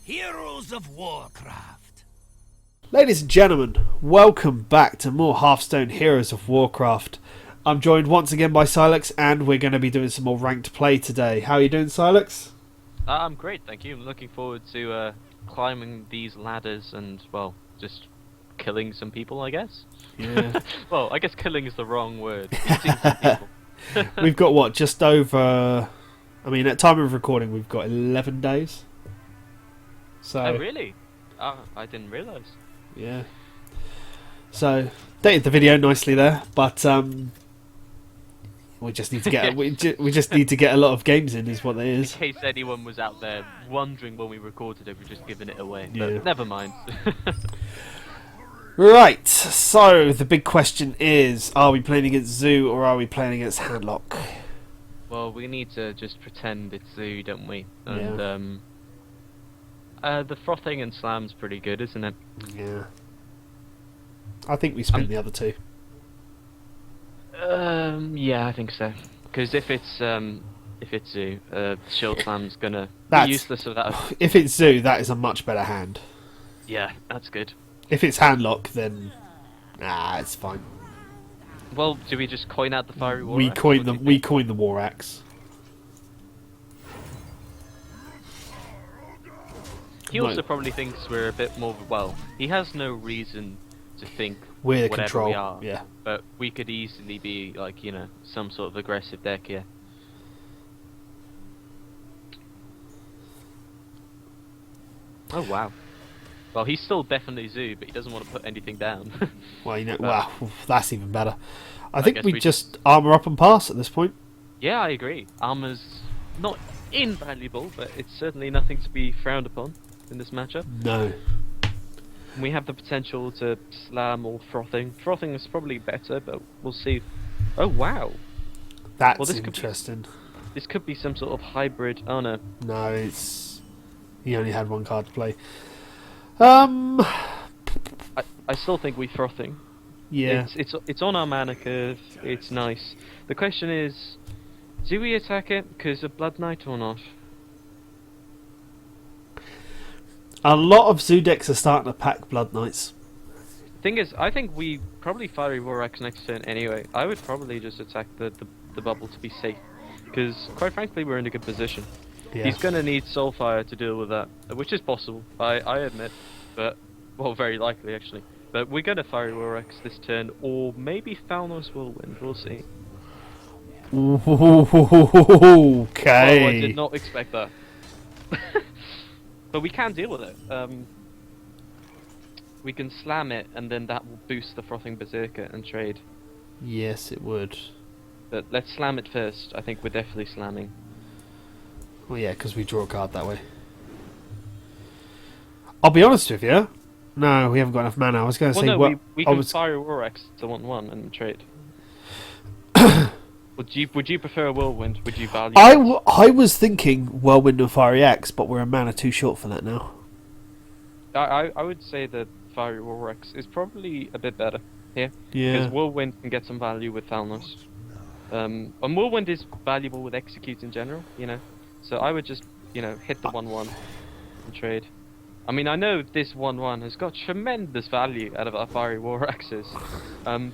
Heroes of Warcraft. Ladies and gentlemen, welcome back to more Hearthstone Heroes of Warcraft. I'm joined once again by Sylux, and we're going to be doing some more ranked play today. How are you doing, Sylux? I'm great, thank you. I'm looking forward to climbing these ladders and, well, just killing some people, I guess. Yeah. Well, I guess killing is the wrong word. Beating some people. We've got, what, just over... I mean, at time of recording, we've got 11 days. So, Oh, really? Oh, I didn't realise. yeah. So, dated the video nicely there, but we just need to get we just need to get a lot of games in, is what it is. In case anyone was out there wondering when we recorded it, we're just giving it away. Yeah. But never mind. Right, so the big question is, are we playing against Zoo or are we playing against Handlock? Well, we need to just pretend it's Zoo, don't we? Yeah. And the frothing and slam's pretty good, isn't it? Yeah. I think we spin the other two. Yeah, I think so. Because if it's Zoo, Shield Slam's gonna That's- be useless without. If it's Zoo, that is a much better hand. Yeah, that's good. If it's Handlock, then it's fine. Well, do we just coin out the fiery war? We coin the War Axe. He also probably thinks we're a bit more. Well, he has no reason to think We're the whatever control. we are. Yeah. But we could easily be like, you know, some sort of aggressive deck here. Oh wow. Well, he's still definitely Zoo, but he doesn't want to put anything down. Well, you know, But- wow, that's even better. I think guess we we just armor up and pass at this point. Yeah, I agree. Armor's not invaluable, but it's certainly nothing to be frowned upon in this matchup. No. We have the potential to slam or frothing. Frothing is probably better, but we'll see. Oh wow, That's Well, this could be- interesting. this could be some sort of hybrid. Oh no, No, it's... He only had one card to play. I still think we frothing. Yeah. It's on our mana curve. It's nice. The question is, do we attack it because of Blood Knight or not? A lot of Zoo decks are starting to pack Blood Knights. Thing is, I think we probably Fiery Warrax next turn anyway. I would probably just attack the bubble to be safe, because quite frankly we're in a good position. Yeah. He's gonna need Soulfire to deal with that, which is possible, I admit, but, well, very likely actually. But we're gonna Fiery Warrax this turn, or maybe Thalnos will win, we'll see. Okay. Oh, I did not expect that. But we can deal with it. We can slam it, and then that will boost the Frothing Berserker and trade. Yes, it would. But let's slam it first, I think we're definitely slamming. Well, yeah, because we draw a card that way. I'll be honest with you. No, we haven't got enough mana. I was going to Well, say... no, well, we I can was... fire Warrax to 1/1 and trade. Would you prefer a Whirlwind? Would you value it? I was thinking Whirlwind and Fiery Axe, but we're a mana too short for that now. I would say that Fiery Warrax is probably a bit better here. Yeah. Because Whirlwind can get some value with Thalnos. And Whirlwind is valuable with Execute in general, you know. So I would just, you know, hit the 1/1 and trade. I mean, I know this 1/1 has got tremendous value out of our Fiery Warraxes.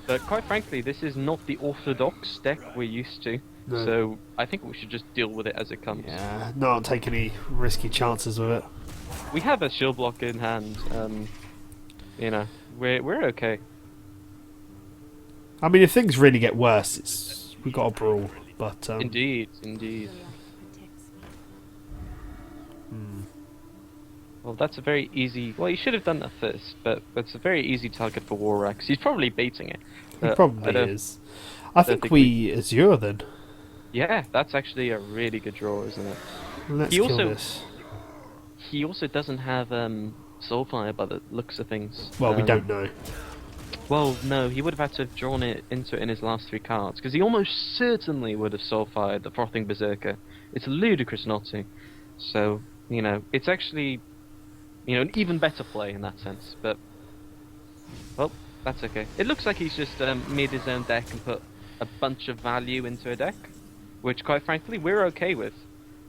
But quite frankly, this is not the orthodox deck we're used to. No. So I think we should just deal with it as it comes. Yeah, not take any risky chances with it. We have a shield block in hand. You know, we're okay. I mean, if things really get worse, we've got a brawl. But Indeed. hmm. Well, that's a very easy. Well, you should have done that first, but it's a very easy target for Warrax. He's probably baiting it. He I probably don't- is. I think think we Azure then. Yeah, that's actually a really good draw, isn't it? Let's He kill also- this. He also doesn't have Soulfire by the looks of things. Well, we don't know. Well, no, he would have had to have drawn it into it in his last 3 cards, because he almost certainly would have Soulfired the Frothing Berserker. It's ludicrous not to. So, you know, it's actually, you know, an even better play in that sense. But, well, that's okay. It looks like he's just made his own deck and put a bunch of value into a deck, which, quite frankly, we're okay with.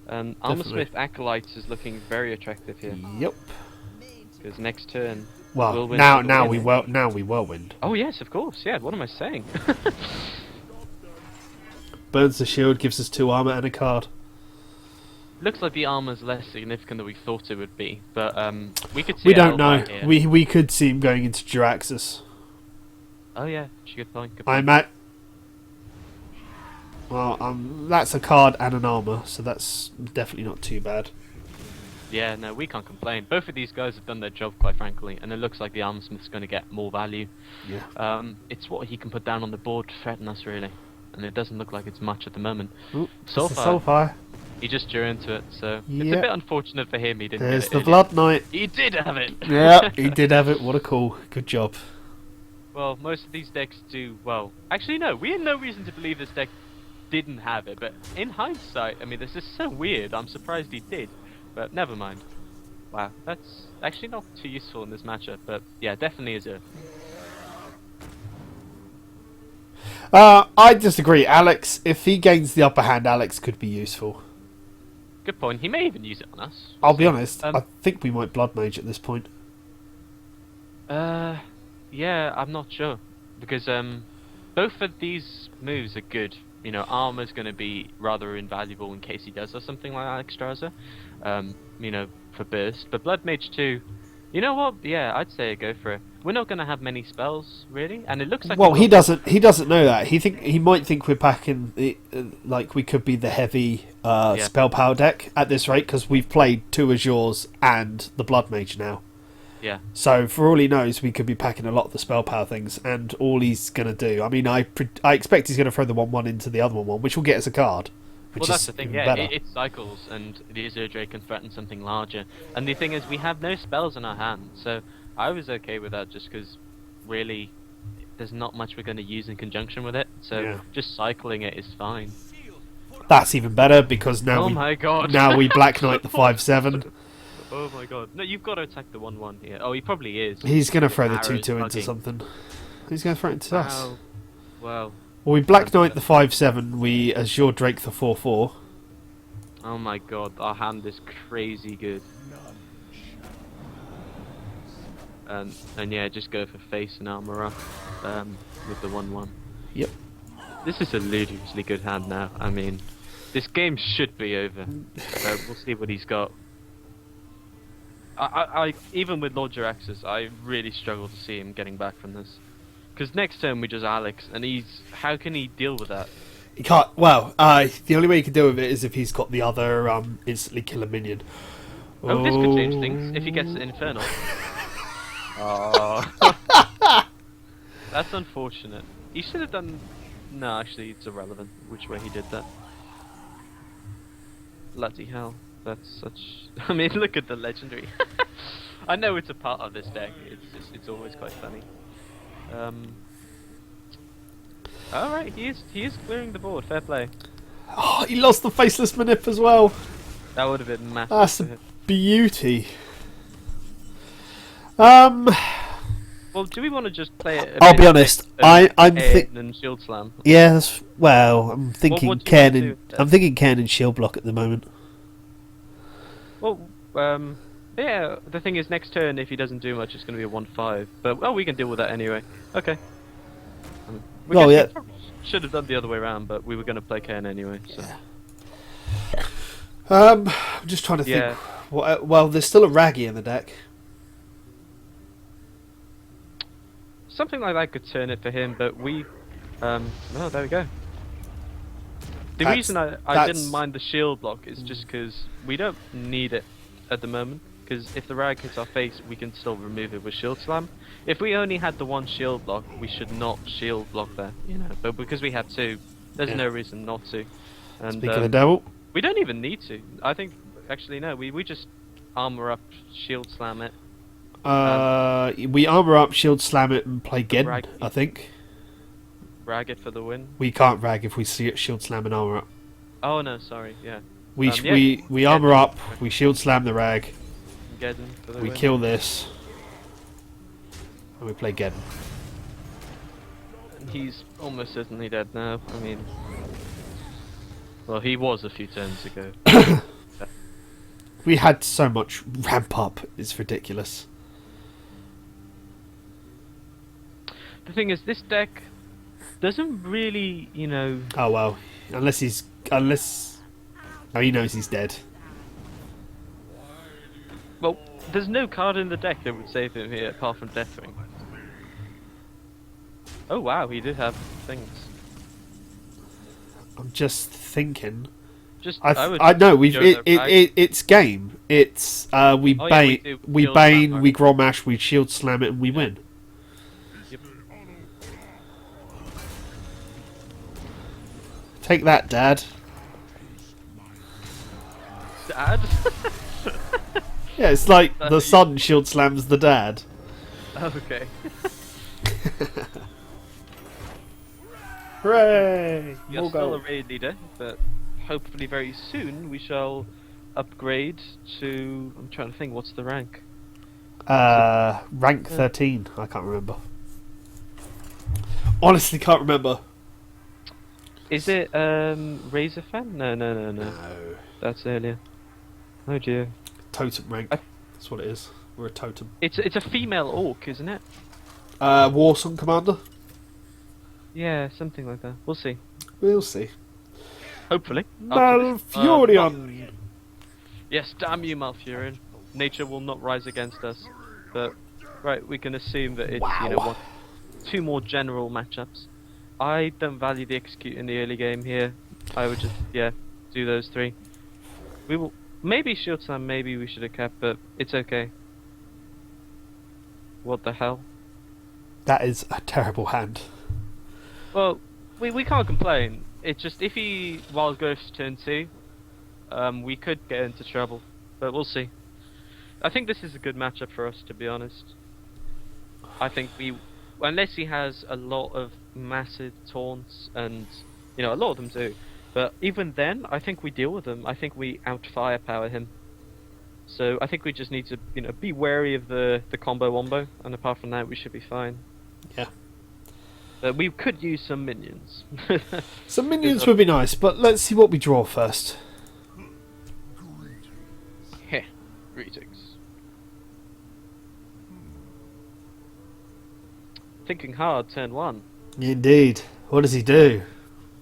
Armorsmith Acolytes is looking very attractive here. Yep. Because next turn, Well, we'll win now the now win. we whirlwind. Oh yes, of course. Yeah. What am I saying? Burns the shield, gives us 2 armor and a card. Looks like the armor's less significant than we thought it would be, but we could see. We don't know. Elvi here. We could see him going into Jiraxxus. Oh yeah, good point. Good point. I'm at. Well, that's a card and an armor, so that's definitely not too bad. Yeah, no, we can't complain. Both of these guys have done their job, quite frankly, and it looks like the Armorsmith's going to get more value. Yeah. It's what he can put down on the board to threaten us, really, and it doesn't look like it's much at the moment. Ooh, So it's the far, Soulfire. he just drew into it, so it's Yep. a bit unfortunate for him. He didn't There's get the it. Blood Knight. He did have it. Yeah, he did have it. What a call. Good job. Well, most of these decks do well. Actually, no, we had no reason to believe this deck didn't have it, but in hindsight, I mean, this is so weird. I'm surprised he did, but never mind. Wow, that's actually not too useful in this matchup, but yeah, definitely is a... I disagree. Alex, if he gains the upper hand, Alex could be useful. Good point. He may even use it on us. I'll be honest, Um, I think we might Blood Mage at this point. Yeah, I'm not sure. Because, both of these moves are good. You know, armor's going to be rather invaluable in case he does or something like Alexstrasza. You know, for burst. But Blood Mage 2, you know what? Yeah, I'd say go for it. We're not going to have many spells, really, and it looks like... Well, he doesn't know that. He might think we're packing like we could be the heavy spell power deck at this rate because we've played 2 Azures and the Blood Mage now. Yeah. So for all he knows, we could be packing a lot of the spell power things, and all he's gonna do. I mean, I expect he's gonna throw the 1/1 into the other 1/1, which will get us a card. Which Well, that's is the thing, even yeah, better. it cycles, and the Azure can threaten something larger. And the thing is, we have no spells in our hand, so I was okay with that just because, really, there's not much we're going to use in conjunction with it, so Yeah. just cycling it is fine. That's even better because now Oh my god! now we Black Knight the 5/7. Oh my god. No, you've got to attack the 1/1 here. Oh, he probably is. He's gonna throw the Arrows 2/2 into bugging. something. He's gonna throw it into us. Wow. Well, Well, we Black Knight the 5/7. We Azure Drake the 4/4. oh my god, our hand is crazy good. And yeah, just go for face and armor up with the 1/1. Yep. This is a ludicrously good hand now. I mean, this game should be over. So we'll see what he's got. I even with Lord Jiraxxus, I really struggle to see him getting back from this. Because next turn we just Alex, and how can he deal with that? He can't. Well, the only way he can deal with it is if he's got the other instantly killer minion. Oh, this could change things if he gets Infernal. Oh. That's unfortunate. He should have done... No, actually, it's irrelevant which way he did that. Bloody hell. That's such... I mean, look at the legendary. I know it's a part of this deck. It's always quite funny. Alright, he is clearing the board. Fair play. Oh, he lost the Faceless Manip as well. That would have been massive. That's to a hit. beauty. Well, do we want to just play it? I'll be honest. I'm Cairn thinking. and Shield Slam. Yes. Well, I'm thinking what do you Cairn wanna and do? I'm thinking Cairn and Shield Block at the moment. Well, yeah. The thing is, next turn, if he doesn't do much, it's going to be a 1/5. But well, we can deal with that anyway. Okay. Well, yeah. Should have done the other way around, but we were going to play Cairn anyway. So. I'm just trying to Yeah. think. Well, there's still a Raggy in the deck. Something like that could turn it for him, but we... oh, there we go. The reason I that's- didn't mind the shield block is just because we don't need it at the moment. Because if the rag hits our face, we can still remove it with shield slam. If we only had the one shield block, we should not shield block there, you know. But because we have two, there's Yeah. no reason not to. And Speaking of the devil. we don't even need to. I think, actually, no. We just armor up, shield slam it. We armor up, shield slam it, and play Gen. Rag- I think Rag it for the win. we can't rag if we see it shield slam and armor up. Oh no, sorry, yeah. We Yeah. we armor up, we shield slam the rag, Geddon for the we win. kill this, and we play Gen. He's almost certainly dead now. I mean, well, he was a few turns ago. We had so much ramp up. It's ridiculous. The thing is, this deck doesn't really, you know... Oh well, unless oh, he knows he's dead. Well, there's no card in the deck that would save him here, apart from Deathwing. Oh wow, he did have things. I'm just thinking. Just, I know it's game. It's we Oh, bane, yeah, we Shield bane, Slam, we Grommash, we shield slam it, and we win. Yep. Take that, Dad. Dad? Yeah, it's like the son shield slams the dad. Okay. Hooray! You're More still gold. a raid leader, but hopefully very soon we shall upgrade to... I'm trying to think, what's the rank? Rank 13. I can't remember. Honestly, can't remember. Is it Razor Fan? No. No. That's earlier. Oh dear. Totem rank. That's what it is. We're a totem. It's a female orc, isn't it? Warsong Commander. Yeah, something like that. We'll see. We'll see. Hopefully. After this. Malfurion. Yes, damn you, Malfurion. Nature will not rise against us. But right, we can assume that it's Wow. two more general matchups. I don't value the execute in the early game here. I would just do those three. We will maybe shield slam. Maybe we should have kept, but it's okay. What the hell? That is a terrible hand. Well, we can't complain. It's just if he wild growths turn 2, we could get into trouble, but we'll see. I think this is a good matchup for us, to be honest. I think unless he has a lot of massive taunts, and a lot of them do, but even then, I think we deal with them. I think we out firepower him. So I think we just need to, be wary of the combo wombo, and apart from that, we should be fine. Yeah. We could use some minions. Some minions would be nice, but let's see what we draw first. Heh, greetings. Thinking hard, turn 1. Indeed. What does he do?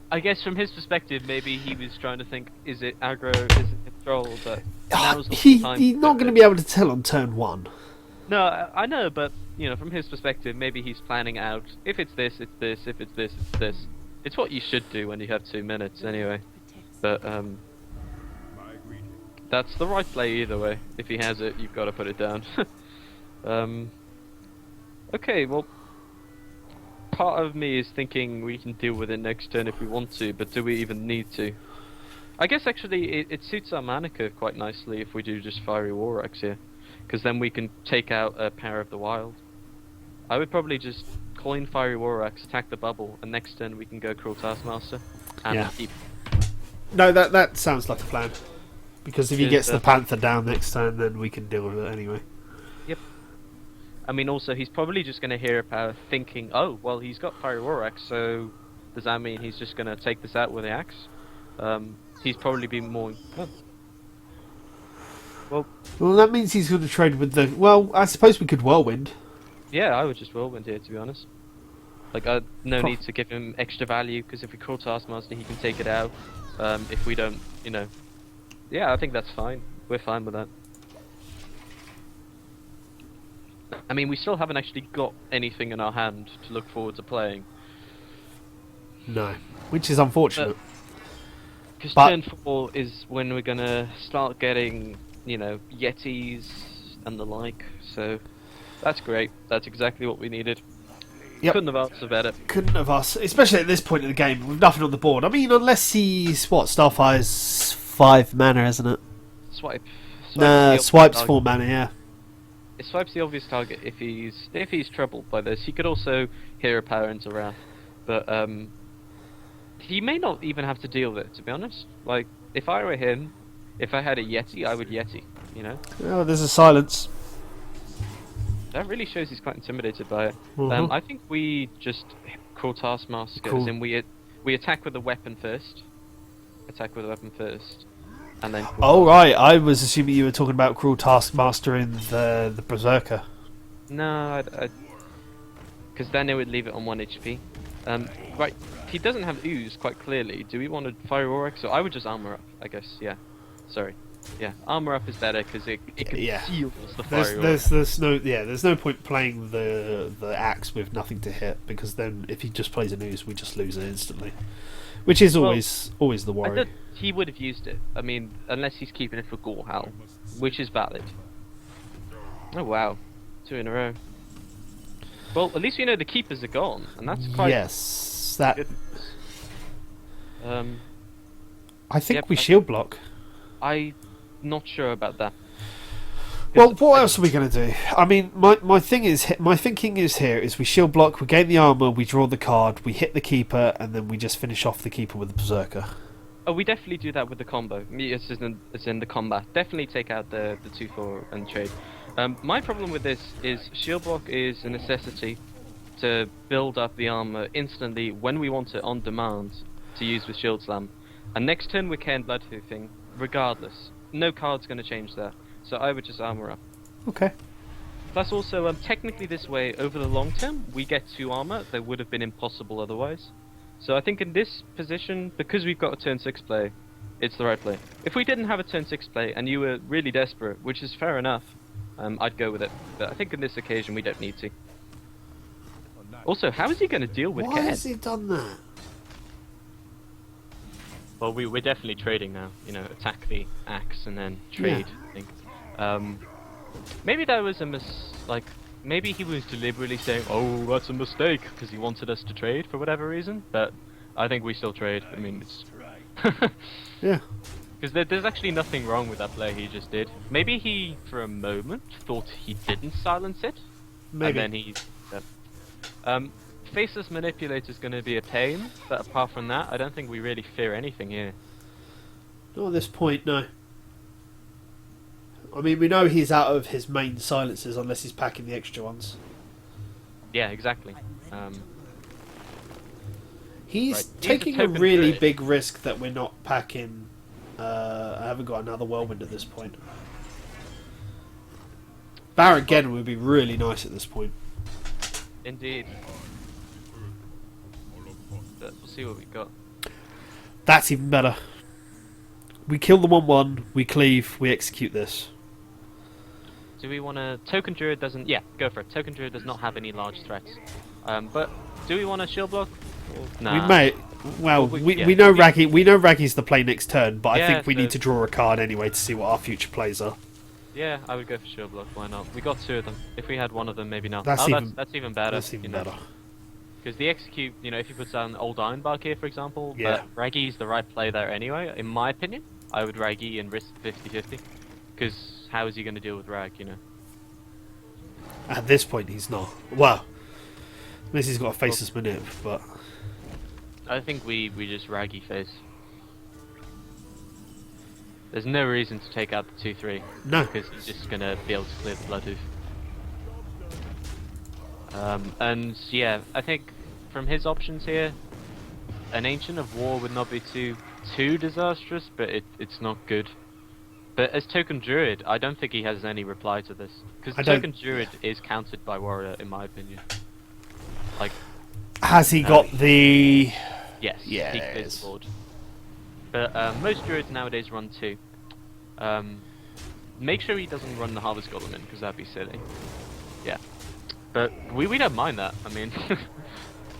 I guess from his perspective, maybe he was trying to think, is it aggro, is it control, but now's not the time He's not going to be able to tell on turn 1. No, I know, but, from his perspective, maybe he's planning out, if it's this, it's this, if it's this, it's this. It's what you should do when you have 2 minutes, anyway. But, that's the right play either way. If he has it, you've got to put it down. Okay, well, part of me is thinking we can deal with it next turn if we want to, but do we even need to? I guess actually it suits our mana curve quite nicely if we do just Fiery War Axe here, because then we can take out a Power of the Wild. I would probably just coin Fiery War Axe, attack the bubble, and next turn we can go Cruel Taskmaster and keep. No, that sounds like a plan. Because if he gets the Because, Panther down next turn, then we can deal with it anyway. Yep. I mean, also he's probably just going to Hero Power, thinking, oh, well, he's got Fiery War Axe, so does that mean he's just going to take this out with the axe? He's probably been more. Oh. Well, that means he's going to trade with the. Well, I suppose we could Whirlwind. Yeah, I would just Whirlwind here, to be honest. Like, no need to give him extra value, because if we Cruel Taskmaster, he can take it out. If we don't, Yeah, I think that's fine. We're fine with that. I mean, we still haven't actually got anything in our hand to look forward to playing. No, which is unfortunate. Because But- turn 4 is when we're gonna start getting, Yetis and the like. So that's great. That's exactly what we needed. Yep. Couldn't have asked for better. Couldn't have us, especially at this point in the game with nothing on the board. I mean, unless he's Starfire's 5 mana, isn't it? Swipe. Nah, the swipes obvious 4 mana. Yeah. It swipes the obvious target if he's troubled by this. He could also Hero Power into Wrath, but he may not even have to deal with it. To be honest, like if I were him, if I had a Yeti, I would Yeti. Oh, there's a silence. That really shows he's quite intimidated by it. Mhm. I think we just Cruel Taskmaster, Cool. and we attack with a weapon first. Attack with a weapon first. and then. Oh right, I was assuming you were talking about Cruel Taskmaster in the Berserker. No, because then it would leave it on 1 HP. Right, he doesn't have ooze quite clearly. Do we want to fire Auric? So I would just armor up, I guess. Yeah, sorry. Yeah, armor up is better because it conceals the fire. There's no point playing the axe with nothing to hit, because then if he just plays an ooze, we just lose it instantly, which is always the worry. He would have used it. I mean, unless he's keeping it for Gorehowl, which is valid. Oh wow, 2 in a row. Well, at least we know the keepers are gone, and that's quite that. I think we shield block. I'm not sure about that. Well, what else are we going to do? I mean, my thinking is here is we shield block, we gain the armor, we draw the card, we hit the keeper, and then we just finish off the keeper with the berserker. Oh, we definitely do that with the combo. It's in the combat. Definitely take out the 2-4 and trade. My problem with this is shield block is a necessity to build up the armor instantly when we want it on demand to use with shield slam. And next turn we're Cairn Bloodhoofing, regardless. No card's going to change that. So I would just armor up. Okay. Plus also, technically this way, over the long term, we get 2 armor that would have been impossible otherwise. So I think in this position, because we've got a turn 6 play, it's the right play. If we didn't have a turn 6 play and you were really desperate, which is fair enough, I'd go with it. But I think in this occasion we don't need to. Also, how is he going to deal with Why Cairn? has he done that? Well, we're definitely trading now. You know, attack the axe and then trade. Yeah. I think. Maybe that was maybe he was deliberately saying, "Oh, that's a mistake," because he wanted us to trade for whatever reason. But I think we still trade. I mean, it's yeah. Because there's actually nothing wrong with that play he just did. Maybe he, for a moment, thought he didn't silence it. Maybe. And then he. Faceless Manipulator is going to be a pain, but apart from that, I don't think we really fear anything here. Not at this point, no. I mean, we know he's out of his main silencers unless he's packing the extra ones. Yeah, exactly. He's Right. taking He's a a token really druid. big risk that we're not packing. I haven't got another whirlwind at this point. Barrett again would be really nice at this point. Indeed. But we'll see what we got. That's even better. We kill the 1/1, we cleave, we execute this. Do we want to... Token Druid doesn't... Yeah, go for it. Token Druid does not have any large threats. But do we want to shield block? Nah. We may. Well, Well, we know Raggy. We know Raggy's the play next turn, but I Yeah, think we so- need to draw a card anyway to see what our future plays are. Yeah, I would go for shield block. Why not? We got 2 of them. If we had 1 of them, maybe not. That's even- that's even better. That's even better. Because the execute, you know, if he puts down Old Ironbark here, for example, Yeah. Raggy's the right play there anyway, in my opinion. I would Raggy and risk 50-50. Because how is he going to deal with Rag, you know? At this point, he's not. Well, unless he's got a faceless manip, but I think we just Raggy face. There's no reason to take out the 2-3. no. Because he's just going to be able to clear the Bloodhoof. And yeah, I think from his options here, an Ancient of War would not be too disastrous, but it's not good. But as Token Druid, I don't think he has any reply to this. Because Token Druid is countered by Warrior, in my opinion. Like, Has he got the? yes, Yeah, he it clears is. the board. But most Druids nowadays run 2. Make sure he doesn't run the Harvest Golem in, because that'd be silly. Yeah. But we don't mind that. I mean,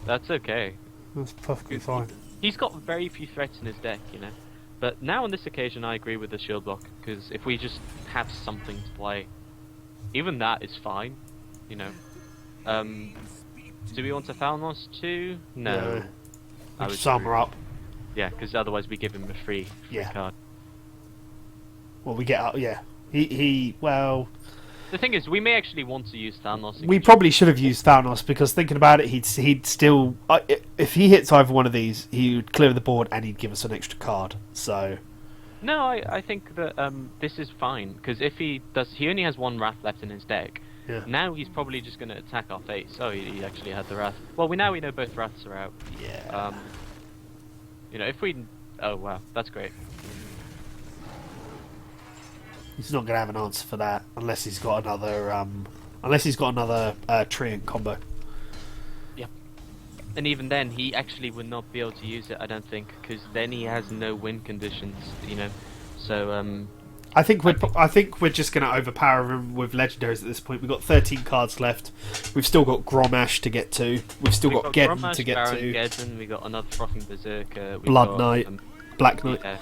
that's okay. That's perfectly fine. He's got very few threats in his deck, you know. But now on this occasion, I agree with the shield block, because if we just have something to play, even that is fine, you know. Do we want to Thalnos too? No. Yeah. I would Summer up. Yeah, because otherwise we give him a free Yeah. card. Well, we get out. Yeah. He. Well, The thing is, we may actually want to use Thalnos. in we control. probably should have used Thanos, because thinking about it, he'd still. If he hits either one of these, he would clear the board and he'd give us an extra card. So. No, I think that this is fine, because if he does, he only has 1 Wrath left in his deck. Yeah. Now he's probably just going to attack our face. Oh, he actually had the Wrath. Well, we know both Wraths are out. Yeah. You know, if we... Oh, wow, that's great. He's not going to have an answer for that unless he's got another treant combo. Yep. And even then, he actually would not be able to use it, I don't think, because then he has no win conditions, you know. So I think we're just going to overpower him with legendaries at this point. We've got 13 cards left. We've still got Gromash to get to. We've still got Geddon Gromash, to get Baron to. Geddon, we got another fucking Berserker. Blood Knight, Black Knight. Yeah.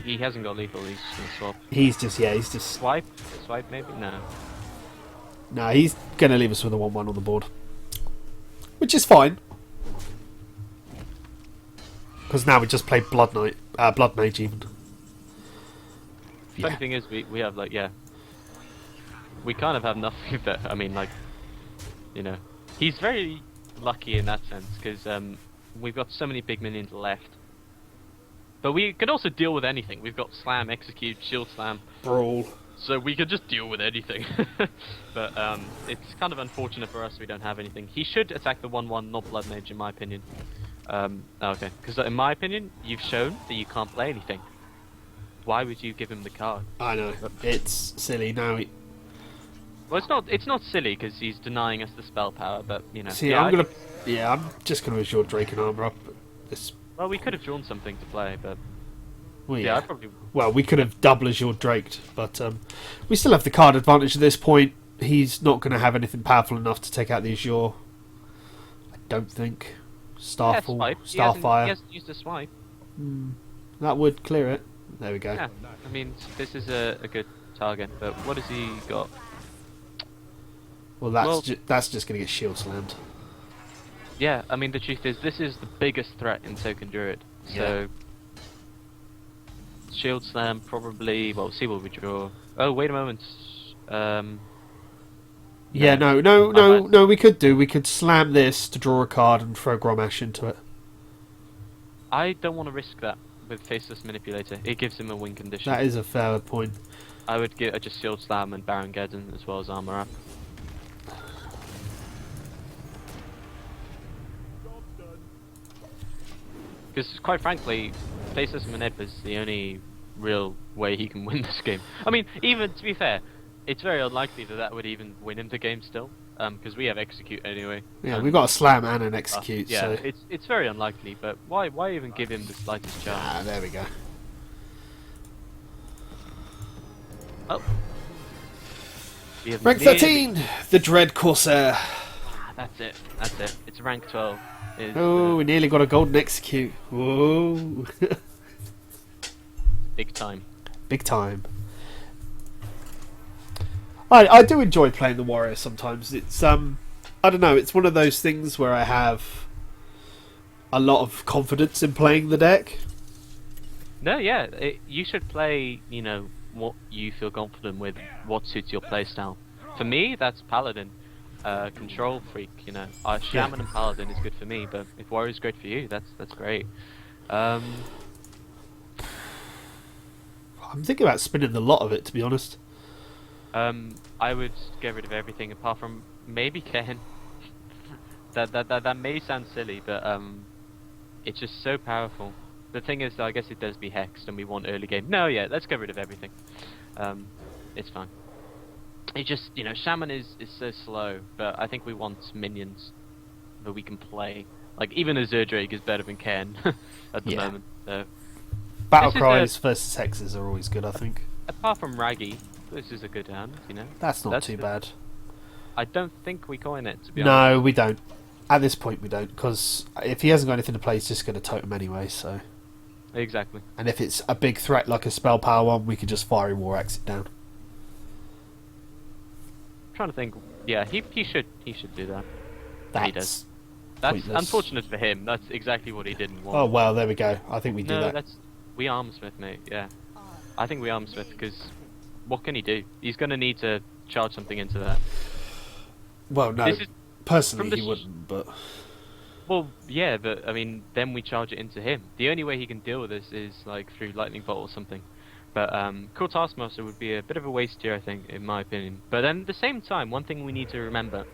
He hasn't got lethal. He's just gonna swap. He's just Swipe maybe. No. he's going to leave us with a 1/1 on the board, which is fine. Because now we just play Blood Mage even. Funny thing is, we have like we kind of have nothing that I mean like, you know, he's very lucky in that sense because we've got so many big minions left. But we can also deal with anything. We've got Slam, Execute, Shield Slam, Brawl. so we could just deal with anything. But it's kind of unfortunate for us we don't have anything. He should attack the 1/1, not Blood Mage, in my opinion. Okay, because in my opinion, you've shown that you can't play anything. Why would you give him the card? I know, it's silly now. Well, it's not silly because he's denying us the spell power, but you know. See, yeah, I'm just gonna Azure Drake and armor up. Well, we could have drawn something to play, but Well, yeah, I probably. Well, we could have double Azure Draked, but we still have the card advantage at this point. He's not going to have anything powerful enough to take out the Azure. I don't think. Starfall, Starfire. He hasn't used a swipe. That would clear it. There we go. Yeah, I mean, this is a good target, but what has he got? Well, that's just going to get shield slammed. Yeah, I mean, the truth is, this is the biggest threat in Token Druid. So, Shield Slam probably. Well, see what we draw. Oh, wait a moment. Yeah, no. We could slam this to draw a card and throw Gromash into it. I don't want to risk that with Faceless Manipulator. It gives him a win condition. That is a fair point. I would get just Shield Slam and Baron Geddon as well as Armor Up. Because quite frankly, Faceless Manip is the only real way he can win this game. I mean, even to be fair, it's very unlikely that would even win him the game still, because we have Execute anyway. Yeah, we've got a Slam and an Execute. Yeah, so. it's very unlikely, but why even give him the slightest chance? Ah, there we go. Oh. Rank 13, the Dread Corsair. That's it. It's rank 12. Oh, we nearly got a golden Execute. Whoa. Big time. Big time. I do enjoy playing the Warrior sometimes. It's I don't know, it's one of those things where I have a lot of confidence in playing the deck. No, yeah, you should play, you know, what you feel confident with, what suits your playstyle. For me, that's Paladin. Control Freak, you know. Shaman and Paladin is good for me, but if Warrior is great for you, that's great. I'm thinking about spinning the lot of it, to be honest. I would get rid of everything apart from maybe Ken. that may sound silly, but it's just so powerful. The thing is, I guess it does be hexed, and we want early game. No, yeah, let's get rid of everything. It's fine. It just, you know, Shaman is so slow, but I think we want minions that we can play. Like, even a Zerdrake is better than Ken at the moment. So. Battle cries versus hexes are always good, I think. Apart from Raggy, this is a good hand, you know. That's not too bad. I don't think we coin it, to be honest. No, we don't. At this point, we don't, because if he hasn't got anything to play, he's just going to totem anyway, so... Exactly. And if it's a big threat like a spell power one, we can just Fiery War Axe it down. Trying to think. Yeah, he should do that. He does. That's pointless. Unfortunate for him. That's exactly what he didn't want. Oh well, there we go. I think we do that. We Armsmith, mate. Yeah, I think we Armsmith because what can he do? He's going to need to charge something into that. Well, no. Personally, he wouldn't, but. Well, yeah, but I mean, then we charge it into him. The only way he can deal with this is like through Lightning Bolt or something. But Cool Taskmaster would be a bit of a waste here, I think, in my opinion. But then at the same time, one thing we need to remember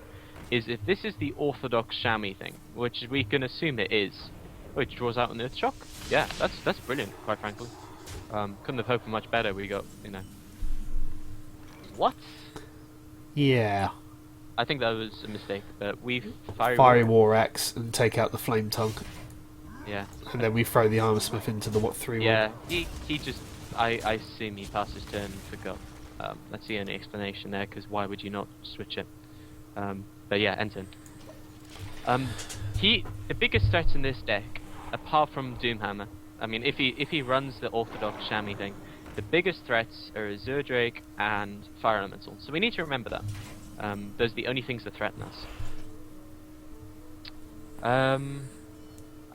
is if this is the orthodox Chamois thing, which we can assume it is, which draws out an Earthshock. Yeah, that's brilliant, quite frankly. Couldn't have hoped for much better. We got, you know. What? Yeah. I think that was a mistake, but we Fiery War Axe and take out the Flame Tongue. Yeah. And then we throw the Armor Smith into the 3-1. Yeah, he just... I assume he passed his turn and forgot. That's the only explanation there, because why would you not switch it? But yeah, end turn. The biggest threat in this deck, apart from Doomhammer, I mean, if he runs the orthodox Chamois thing, the biggest threats are Azure Drake and Fire Elemental. So we need to remember that. Those are the only things that threaten us.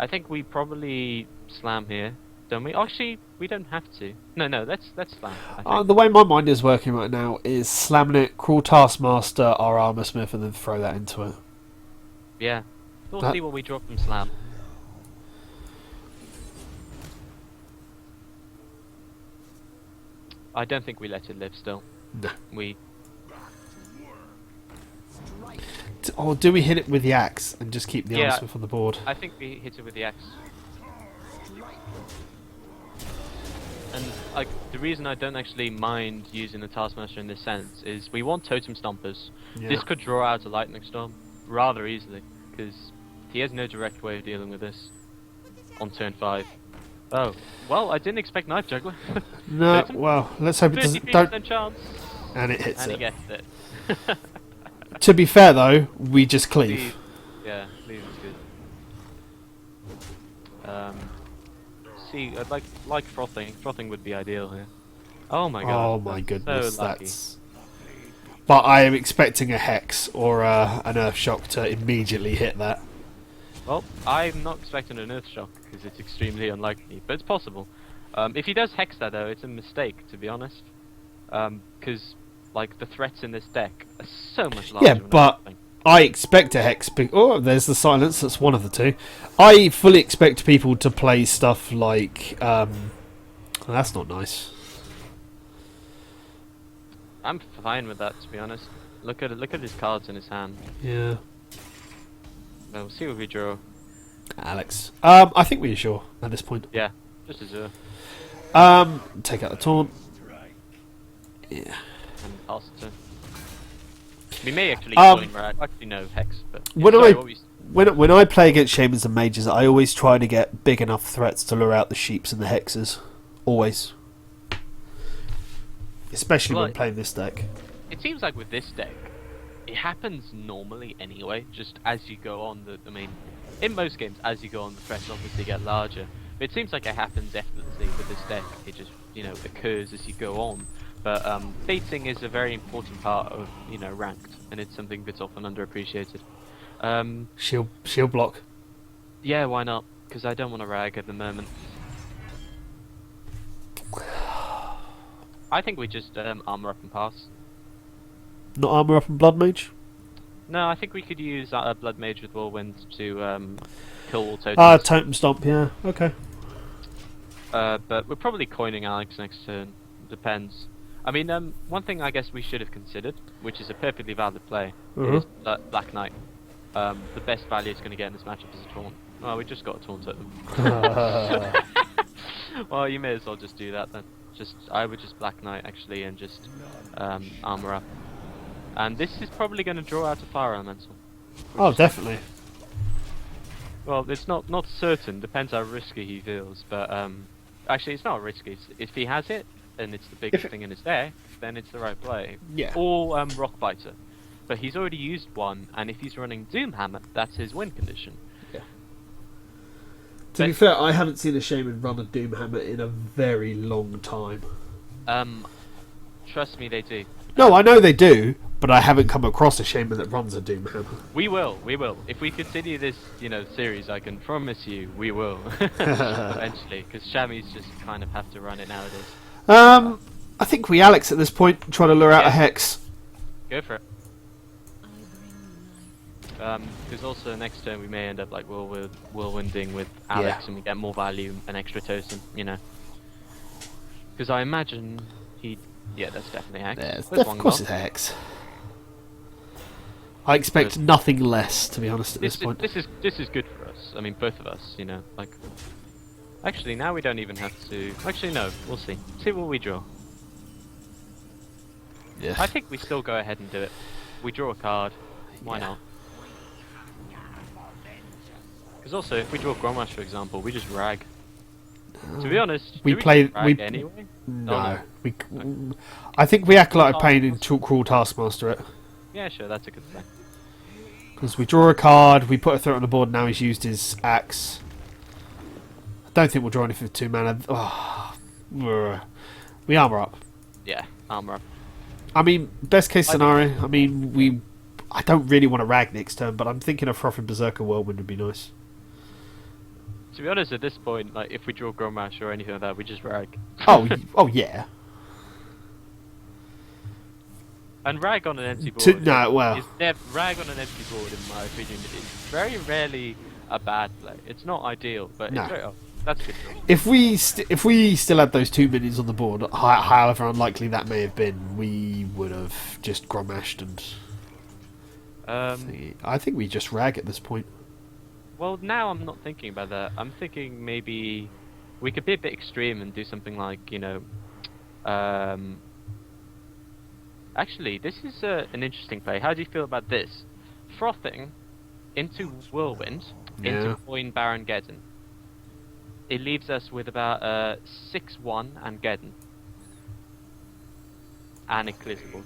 I think we probably slam here, don't we? Actually, we don't have to. No, let's slam. I think. The way my mind is working right now is slamming it, Cruel Taskmaster, our Armor Smith, and then throw that into it. Yeah. We'll see what we draw from slam. I don't think we let it live still. No. Or do we hit it with the axe and just keep the Armor Smith on the board? I think we hit it with the axe. And like the reason I don't actually mind using the Taskmaster in this sense is we want Totem Stompers. Yeah. This could draw out a Lightning Storm rather easily because he has no direct way of dealing with this on turn 5. Oh, well, I didn't expect Knife Juggler. No, well, let's hope it doesn't. Don't. Chance. And it hits And it. he gets it. To be fair, though, we just cleave. Cleave. Yeah, cleave is good. See, I'd like frothing. Frothing would be ideal here. Oh my god. Oh my goodness, so lucky. that's. But I am expecting a Hex or an Earth Shock to immediately hit that. Well, I'm not expecting an Earth Shock because it's extremely unlikely, but it's possible. If he does Hex that though, it's a mistake to be honest. Because like the threats in this deck are so much larger. Yeah, but I expect a Hex. Oh, there's the silence. That's one of the two. I fully expect people to play stuff like. That's not nice. I'm fine with that, to be honest. Look at his cards in his hand. Yeah. We'll see what we draw. Alex. I think we're sure at this point. Yeah, just Azure. Take out the taunt. Yeah. And pass it to. We may actually actually no Hex, but when I play against Shamans and Mages, I always try to get big enough threats to lure out the Sheeps and the Hexes. Always. Especially when playing this deck. It seems like with this deck, it happens normally anyway, just as you go on I mean, in most games, as you go on, the threats obviously get larger. But it seems like it happens effortlessly with this deck. It just, occurs as you go on. But baiting is a very important part of, ranked, and it's something that's often underappreciated. Shield block. Yeah, why not? Because I don't want to rag at the moment. I think we just armor up and pass. Not armor up and Blood Mage? No, I think we could use Blood Mage with Whirlwind to kill all totems. Totem Stomp, yeah, okay. But we're probably coining Alex next turn. Depends. I mean, one thing I guess we should have considered, which is a perfectly valid play, is Black Knight. The best value it's going to get in this matchup is a taunt. Oh, we just got a taunt totem. Well, you may as well just do that then. I would just Black Knight actually and just armor up. And this is probably going to draw out a Fire Elemental. Oh, definitely. Well, it's not certain. Depends how risky he feels. But actually, it's not risky. If he has it, and it's the biggest thing in his deck, then it's the right play. Yeah. Or Rockbiter. But he's already used one, and if he's running Doomhammer, that's his win condition. Yeah. To be fair, I haven't seen a Shaman run a Doomhammer in a very long time. Trust me, they do. No, I know they do, but I haven't come across a Shaman that runs a Doomhammer. We will. If we continue this, series, I can promise you, we will. Eventually, because Chamois just kind of have to run it nowadays. I think we Alex at this point, try to lure out a Hex. Go for it. Because also next turn we may end up like whirlwinding with Alex and we get more value and extra totem, Because I imagine that's definitely Hex. Of course it's Hex. I expect nothing less, to be honest, at this point. This is good for us. I mean, both of us, like Actually, now we don't even have to... Actually, no. We'll see. See what we draw. Yeah. I think we still go ahead and do it. We draw a card. Why not? Because also, if we draw Grommash, for example, we just rag. To be honest, we do play. just rag anyway? No, Oh, we. I think we Acolyte of Pain and Cruel Taskmaster it. Yeah, sure, that's a good thing. Because we draw a card, we put a threat on the board, now he's used his axe. I don't think we'll draw anything for 2 mana. Oh, we armour up. Yeah, armor up. I mean, best case scenario, I mean, I don't really want to rag next turn, but I'm thinking a Frothing Berserker Whirlwind would be nice. To be honest, at this point, like if we draw Grommash or anything like that, we just rag. Oh yeah. And rag on an empty board. No, well. Rag on an empty board, in my opinion, is very rarely a bad play. It's not ideal, but No. it's very, that's good. If we still had those 2 minions on the board, however unlikely that may have been, we would have just Grommashed and. I think we just rag at this point. Well, now I'm not thinking about that. I'm thinking maybe we could be a bit extreme and do something like, you know, actually, this is an interesting play. How do you feel about this? Frothing into Whirlwind, into Coin Baron Geddon. It leaves us with about 6-1 and Geddon. And Ecclesiable.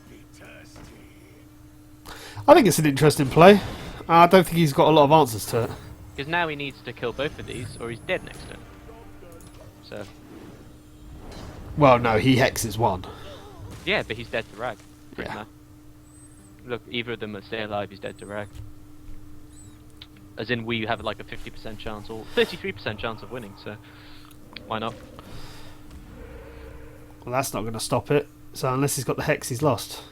I think it's an interesting play. I don't think he's got a lot of answers to it. Because now he needs to kill both of these, or he's dead next turn. So. Well, no, he hexes one. Yeah, but he's dead to rag. Pretty Yeah. much. Look, either of them are stay alive, he's dead to rag. As in, we have like a 50% chance, or 33% chance of winning, so why not? Well, that's not going to stop it. So unless he's got the hex, he's lost.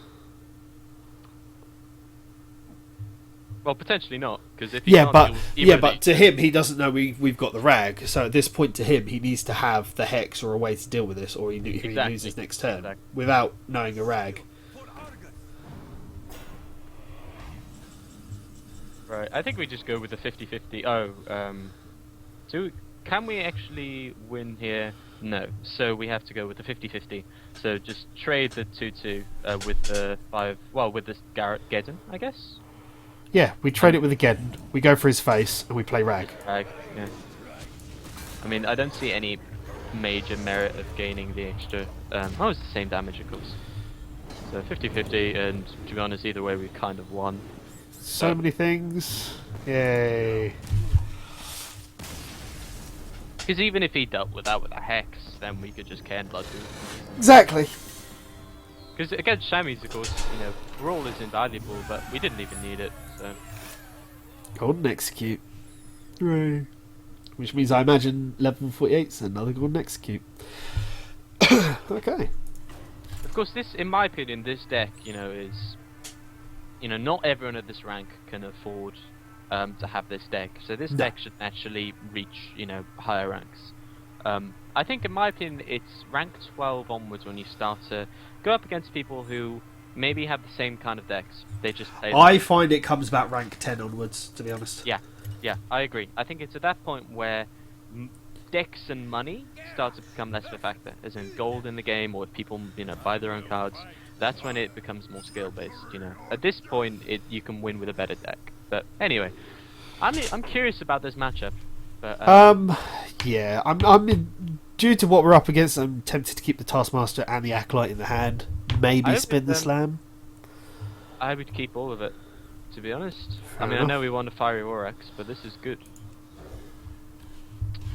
Well, potentially not, because if he can't deal with either of but these- to him, he doesn't know we've got the rag. So at this point, to him, he needs to have the hex or a way to deal with this, or he Exactly. loses next turn Exactly. without knowing a rag. Right, I think we just go with the 50-50. So can we actually win here? No. So we have to go with the 50-50. So just trade the 2-2 with the 5. Well, with the Garrett Geddon, I guess. Yeah, we trade it with a Geddon. We go for his face and we play rag. Rag, yeah. I mean, I don't see any major merit of gaining the extra. Oh, it's the same damage, of course. So 50-50, and to be honest, either way, we kind of won. So many things. Yay. Because even if he dealt with that with a hex, then we could just Cairn Blood do it. Exactly. Because against Shammys, of course, you know, Brawl is invaluable, but we didn't even need it, so... Golden Execute. Hooray. Which means I imagine level 48's another Golden Execute. Okay. Of course, this, in my opinion, this deck, you know, is... You know, not everyone at this rank can afford to have this deck, so this deck should actually reach, you know, higher ranks. I think, in my opinion, it's rank 12 onwards when you start to go up against people who maybe have the same kind of decks. They just play. I find it comes about rank 10 onwards, to be honest. Yeah, I agree. I think it's at that point where decks and money start to become less of a factor, as in gold in the game, or if people, you know, buy their own cards. That's when it becomes more skill based. You know, at this point, you can win with a better deck. But anyway, I'm curious about this matchup. But, yeah, due to what we're up against, I'm tempted to keep the Taskmaster and the Acolyte in the hand. Maybe spin the Slam. I would keep all of it, to be honest. Fair I mean, enough. I know we won a Fiery Aurex, but this is good.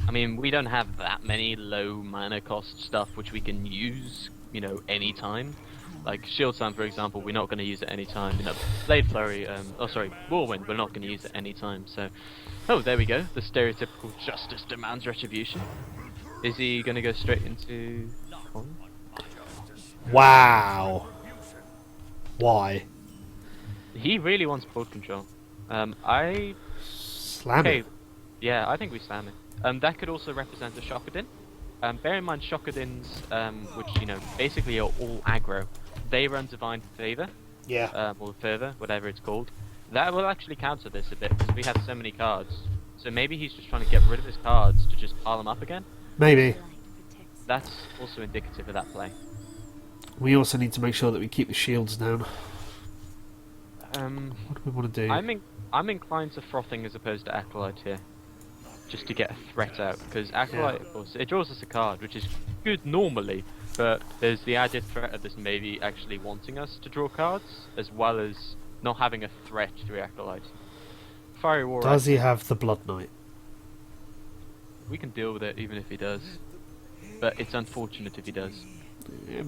I mean, we don't have that many low mana cost stuff which we can use, you know, anytime. Like Shield Slam, for example, we're not going to use it anytime. You know, Blade Flurry, Whirlwind, we're not going to use it anytime. So, oh, there we go. The stereotypical justice demands retribution. Is he going to go straight into? Wow. Why? He really wants board control. Slam it. Yeah, I think we slam it. That could also represent a Shockadin. Bear in mind, Shockadins, which, you know, basically are all aggro, they run Divine Favor, Yeah. or Fervor, whatever it's called. That will actually counter this a bit, because we have so many cards. So maybe he's just trying to get rid of his cards to just pile them up again. Maybe. That's also indicative of that play. We also need to make sure that we keep the shields down. What do we want to do? I'm inclined to frothing as opposed to acolyte here, just to get a threat out. Because acolyte, of course, it draws us a card, which is good normally, but there's the added threat of this maybe actually wanting us to draw cards, as well as not having a threat through acolyte. Fiery War. Does he have the Blood Knight? We can deal with it even if he does, but it's unfortunate if he does. Yeah.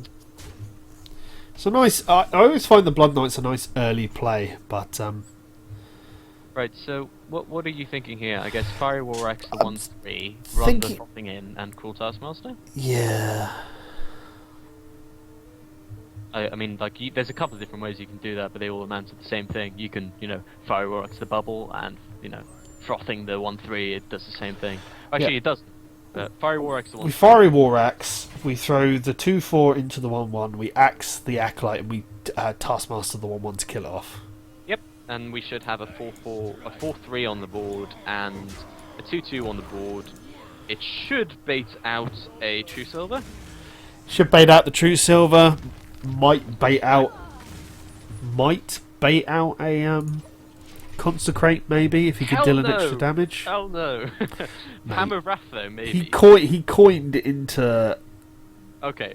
It's a nice. I always find the Blood Knight's a nice early play, but Right. So what are you thinking here? I guess Fiery War X the 1/3, run the frothing in, and Cruel Taskmaster. yeah. I mean, like, there's a couple of different ways you can do that, but they all amount to the same thing. You can, Fiery War X the bubble, and frothing the 1/3. It does the same thing. Actually, it doesn't. Fiery War X the 1/3. We Fiery War Axe. We throw the 2/4 into the 1/1. We axe the acolyte, and we Taskmaster the 1/1 to kill it off. Yep, and we should have a 4/3 on the board, and a 2/2 on the board. It should bait out a True Silver. Should bait out the True Silver. Might bait out a Consecrate, maybe, if he could deal an extra damage. Hell no. Hammer Wrath, though, maybe. He coined it into... Okay,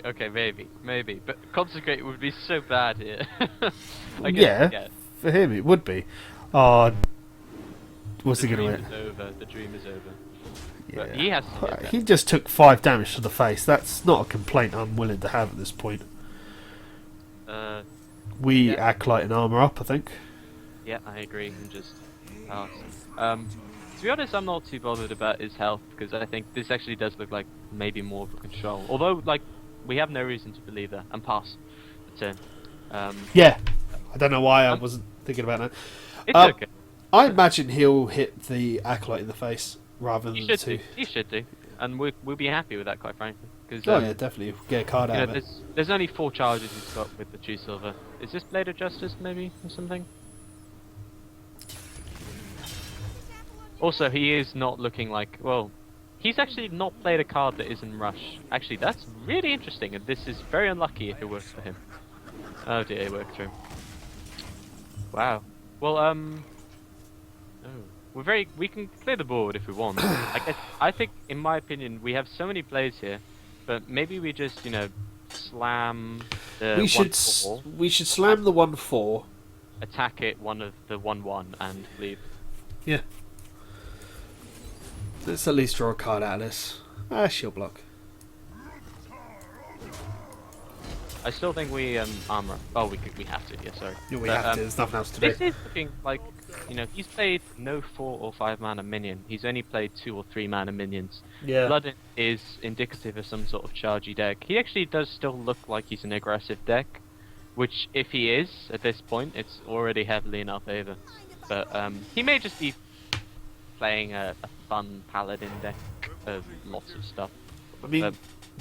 maybe. But Consecrate would be so bad here. Yeah, for him it would be. What's he going to win? The dream is over. Yeah. But he has to get He just took 5 damage to the face. That's not a complaint I'm willing to have at this point. We acolyte and armor up, I think. Yeah, I agree. And just to be honest, I'm not too bothered about his health, because I think this actually does look like maybe more of a control. Although, like, we have no reason to believe that. And pass the turn. Yeah, I don't know why I wasn't thinking about that. It's okay. I imagine he'll hit the acolyte in the face rather than the 2. He should do, and we'll be happy with that, quite frankly. Cause, yeah, definitely get a card out of it. There's only 4 charges he's got with the True Silver. Is this Blade of Justice, maybe, or something? Also, he is not looking like... Well, he's actually not played a card that isn't Rush. Actually, that's really interesting, and this is very unlucky if it works for him. Oh dear, it worked through. Wow. Well, we can clear the board if we want. I think, in my opinion, we have so many plays here, but maybe we just, slam the 1/4. We should slam the 1/4. Attack it, one of the 1/1, and leave. Yeah. Let's at least draw a card out of this. Shield block. I still think we armor. Oh, we have to. Yeah, sorry. Yeah, we have to. There's nothing else to do. This is looking like, he's played no 4 or 5 mana minion. He's only played 2 or 3 mana minions. Yeah. Blood is indicative of some sort of chargy deck. He actually does still look like he's an aggressive deck, which, if he is at this point, it's already heavily in our favor. But he may just be playing a fun paladin deck of lots of stuff. I mean,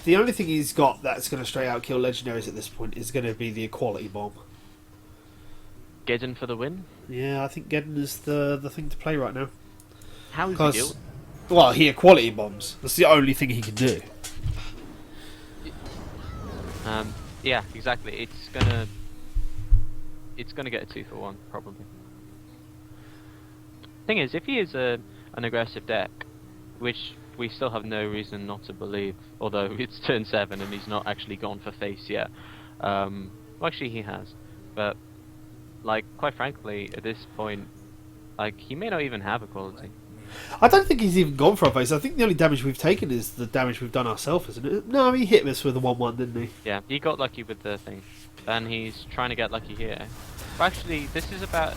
the only thing he's got that's going to straight out kill legendaries at this point is going to be the Equality Bomb. Geddon for the win? Yeah, I think Geddon is the thing to play right now. How is he deal? Well, he Equality Bombs. That's the only thing he can do. Yeah, exactly. It's gonna get a 2-for-1 probably. Thing is, if he is an aggressive deck, which we still have no reason not to believe, although it's turn 7 and he's not actually gone for face yet. Well, actually he has, but like, quite frankly, at this point, like, he may not even have equality. I don't think he's even gone for a face. I think the only damage we've taken is the damage we've done ourselves, isn't it? No, he hit us with a 1/1, didn't he? Yeah, he got lucky with the thing, and he's trying to get lucky here. But actually, this is about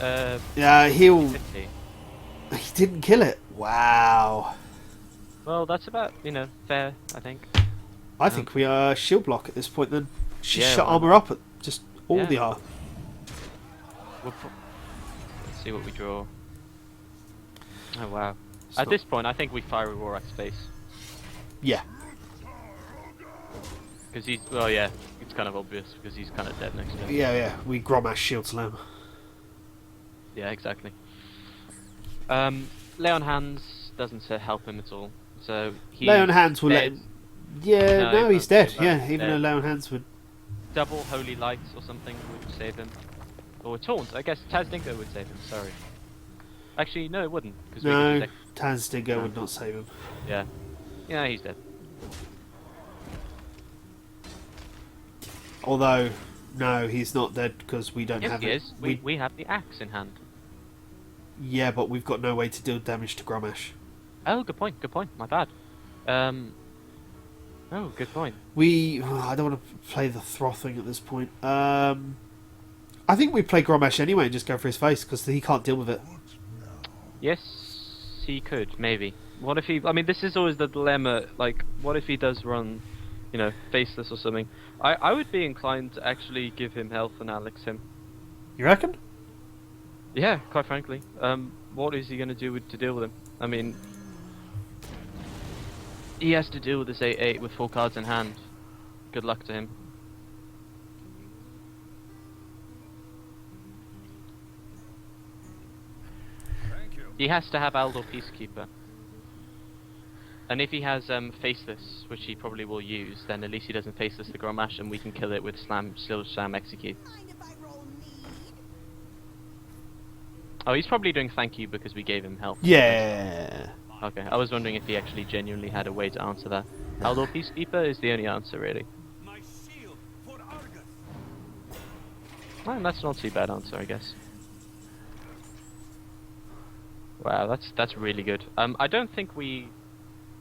yeah, 50. He didn't kill it. Wow. Well, that's about, fair, I think. I think we are shield block at this point then. Yeah, shut armor up at just all the R. Let's see what we draw. Oh wow. At this point, I think we Fiery War at space. Yeah. Because he's, well, yeah, it's kind of obvious because he's kind of dead next to him. Yeah. We Gromash shield slam. Yeah, exactly. Lay on hands doesn't help him at all. So he. Lay on hands will let him. Yeah, no, he's dead. Yeah, even though lay on hands would. Double holy lights or something would save him. Or taunt. I guess Tazdingo would save him. Sorry. Actually, no, it wouldn't. Cause No, we could Tazdingo would not save him. Yeah. Yeah, he's dead. Although, no, he's not dead because we don't Yes, have he it. is. We have the axe in hand. Yeah, but we've got no way to deal damage to Grommash. Oh, good point. Good point. My bad. Oh, good point. I don't want to play the Throthing at this point. I think we play Grommash anyway and just go for his face because he can't deal with it. Yes, he could, maybe. What if he... I mean, this is always the dilemma. Like, what if he does run, you know, faceless or something? I would be inclined to actually give him health and Alex him. You reckon? Yeah, quite frankly. What is he going to do to deal with him? I mean... He has to deal with this 8-8 with 4 cards in hand. Good luck to him. He has to have Aldor Peacekeeper. And if he has Faceless, which he probably will use, then at least he doesn't Faceless the Grommash and we can kill it with Slam Execute. Oh, he's probably doing thank you because we gave him help. Yeah. Okay, I was wondering if he actually genuinely had a way to answer that. Aldor Peacekeeper is the only answer, really. My shield for Argus. Well, that's not too bad answer, I guess. Wow, that's really good. I don't think we...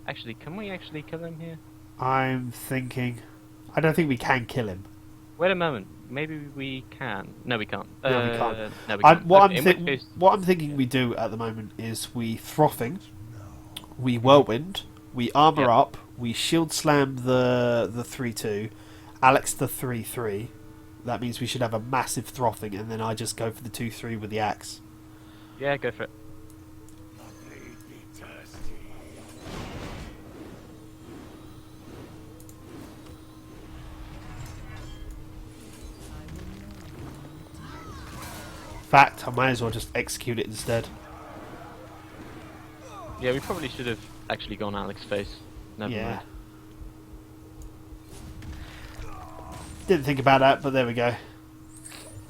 Actually, can we actually kill him here? I'm thinking... I don't think we can kill him. Wait a moment. Maybe we can. No, we can't. No, we can't. No, we can't. What Okay, I'm thinking we do at the moment is we Throthing, we Whirlwind, we Armour up, we Shield Slam the 3-2, Alex the 3-3. That means we should have a massive Throthing, and then I just go for the 2-3 with the axe. Yeah, go for it. Fact, I might as well just execute it instead. Yeah, we probably should have actually gone Alex's face. Never mind. Didn't think about that, but there we go.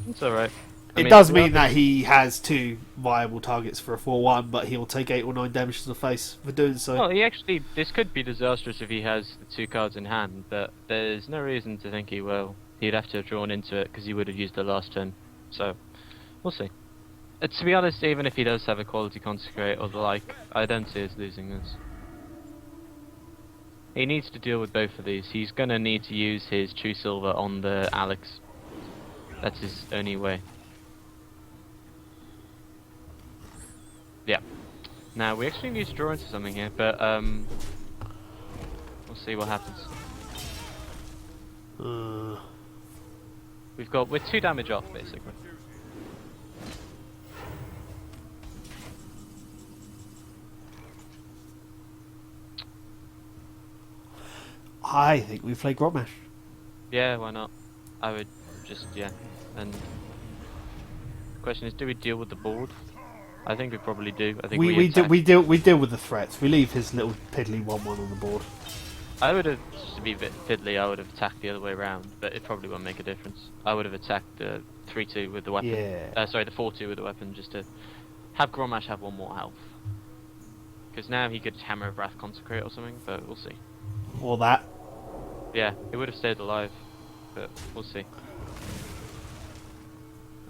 It's alright. It does mean that he has 2 viable targets for a 4-1, but he'll take 8 or 9 damage to the face for doing so. Well, he actually... This could be disastrous if he has the 2 cards in hand, but there's no reason to think he will. He'd have to have drawn into it, because he would have used the last turn. So, we'll see. To be honest, even if he does have a quality Consecrate or the like, I don't see us losing this. He needs to deal with both of these. He's going to need to use his True Silver on the Alex. That's his only way. Yeah. Now, we actually need to draw into something here, but we'll see what happens. We're 2 damage off, basically. I think we play Grommash. Yeah, why not? I would just, yeah. And the question is, do we deal with the board? I think we probably do. I think we deal with the threats. We leave his little piddly 1-1 on the board. I would have, just to be a bit fiddly, I would have attacked the other way around, but it probably won't make a difference. I would have attacked the 3-2 with the weapon. Yeah. Sorry, the 4-2 with the weapon, just to have Grommash have 1 more health. Because now he could Hammer of Wrath Consecrate or something, but we'll see. Or that. Yeah, he would have stayed alive, but we'll see.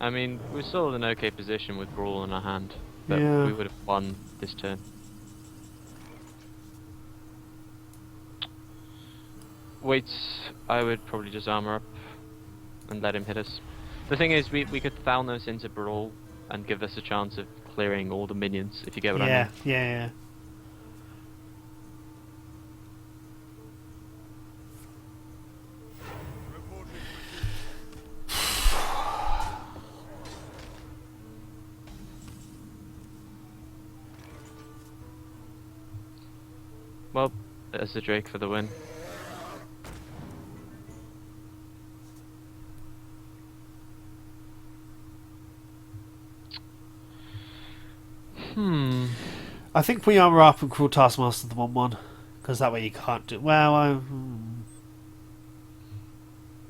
I mean, we're still in an okay position with Brawl in our hand, but we would have won this turn. Wait, I would probably just armor up and let him hit us. The thing is, we could Thalnos into Brawl and give us a chance of clearing all the minions, if you get what I mean. Yeah. Well, there's the Drake for the win. I think we armor up and Cruel Taskmaster the 1-1. Because that way you can't do... Well,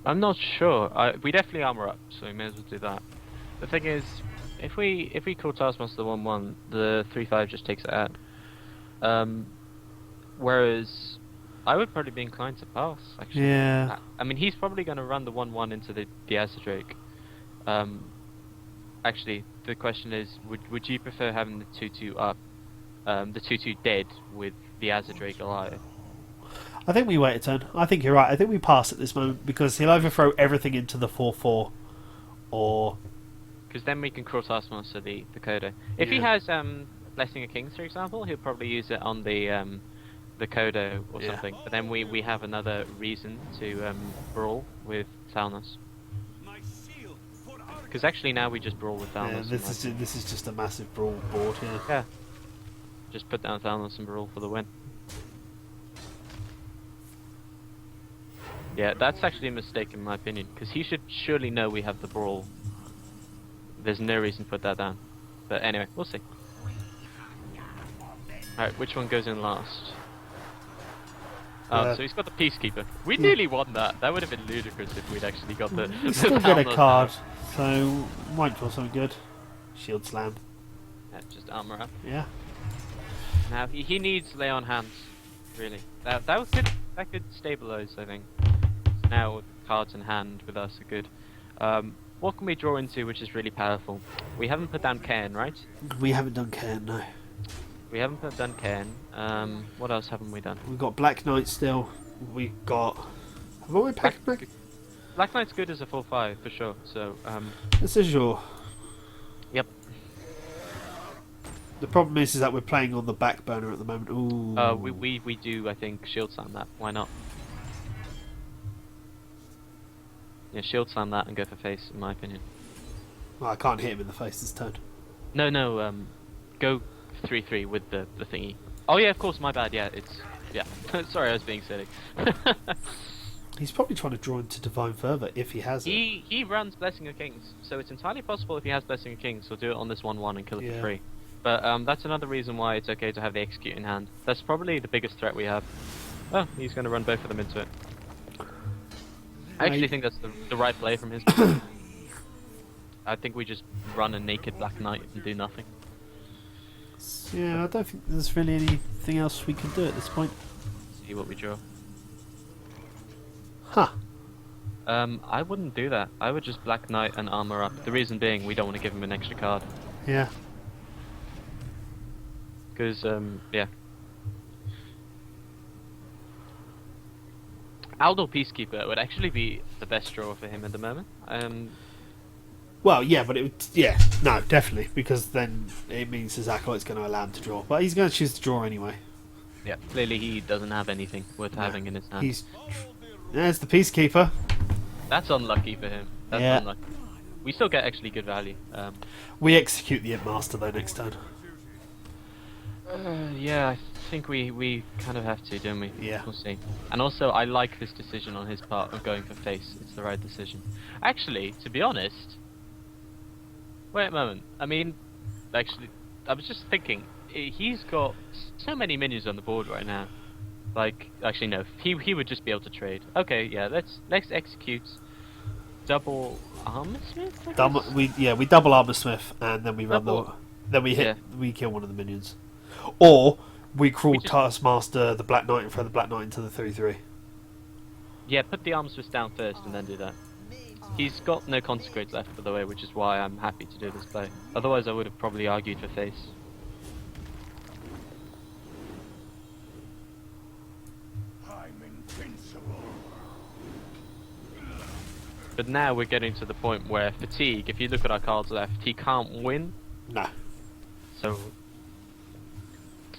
I'm not sure. We definitely armor up, so we may as well do that. The thing is, if we call Taskmaster the 1/1, the 3/5 just takes it out. Whereas I would probably be inclined to pass. Actually, yeah. I mean, he's probably going to run the 1/1 into the Azadrake. Actually, the question is, would you prefer having the 2/2 up, the 2/2 dead with the Azadrake alive? I think we wait a turn. I think you're right. I think we pass at this moment because he'll either throw everything into the 4/4 or... Because then we can cross Taskmaster the Coda. If he has Blessing of Kings, for example, he'll probably use it on the Kodo or something. But then we have another reason to brawl with Thalnos. Because actually now we just brawl with Thalnos. Yeah, this is just a massive brawl board here. Yeah. Just put down Thalnos and brawl for the win. Yeah, that's actually a mistake in my opinion, because he should surely know we have the brawl. There's no reason to put that down. But anyway, we'll see. Alright, which one goes in last? So he's got the Peacekeeper. We nearly won that. That would have been ludicrous if we'd actually got the... We still get a card, so might draw something good. Shield Slam. Yeah, just armor up. Yeah. Now, he needs Lay on Hands, really. That could stabilise, I think. Now, cards in hand with us are good. What can we draw into which is really powerful? We haven't put down Cairn, right? We haven't done Cairn, no. We haven't put down Cairn. What else haven't we done? We've got Black Knight still. We got... Have we packed Black Knight's good as a 4/5 for sure. So this is your... Yep. The problem is that we're playing on the back burner at the moment. Ooh. We do, I think, Shield Slam that. Why not? Yeah, Shield Slam that and go for face, in my opinion. Well, I can't hit him in the face this turn. No, go 3/3 with the thingy. Oh yeah, of course, my bad. Yeah, sorry, I was being silly. He's probably trying to draw into Divine Fervour if he has it. He runs Blessing of Kings, so it's entirely possible if he has Blessing of Kings, he'll do it on this 1/1 and kill it for free. But that's another reason why it's okay to have the Execute in hand. That's probably the biggest threat we have. Oh, he's going to run both of them into it. I actually think that's the right play from his point. I think we just run a naked Black Knight and do nothing. Yeah, I don't think there's really anything else we can do at this point. See what we draw. Huh. I wouldn't do that. I would just Black Knight and armor up. The reason being, we don't want to give him an extra card. Yeah. Because, yeah. Aldor Peacekeeper would actually be the best draw for him at the moment. Well, yeah, but no, definitely, because then it means his Acolyte's going to allow him to draw. But he's going to choose to draw anyway. Yeah, clearly he doesn't have anything worth having in his hand. There's the Peacekeeper. That's unlucky for him. That's unlucky. We still get actually good value. We execute the Imp Master though next turn. Yeah, I think we kind of have to, don't we? Yeah. We'll see. And also, I like this decision on his part of going for face. It's the right decision. Actually, to be honest... Wait a moment. I mean, actually, I was just thinking, he's got so many minions on the board right now. Like, actually no, he would just be able to trade. Okay, yeah, let's execute double Armor Smith. We double Armor Smith and then we run we kill one of the minions, or we crawl Taskmaster the Black Knight and throw the Black Knight into the 3/3. Yeah, put the Armor Smith down first and then do that. He's got no Consecrate left, by the way, which is why I'm happy to do this play. Otherwise, I would have probably argued for face. But now we're getting to the point where Fatigue, if you look at our cards left, he can't win. No. So,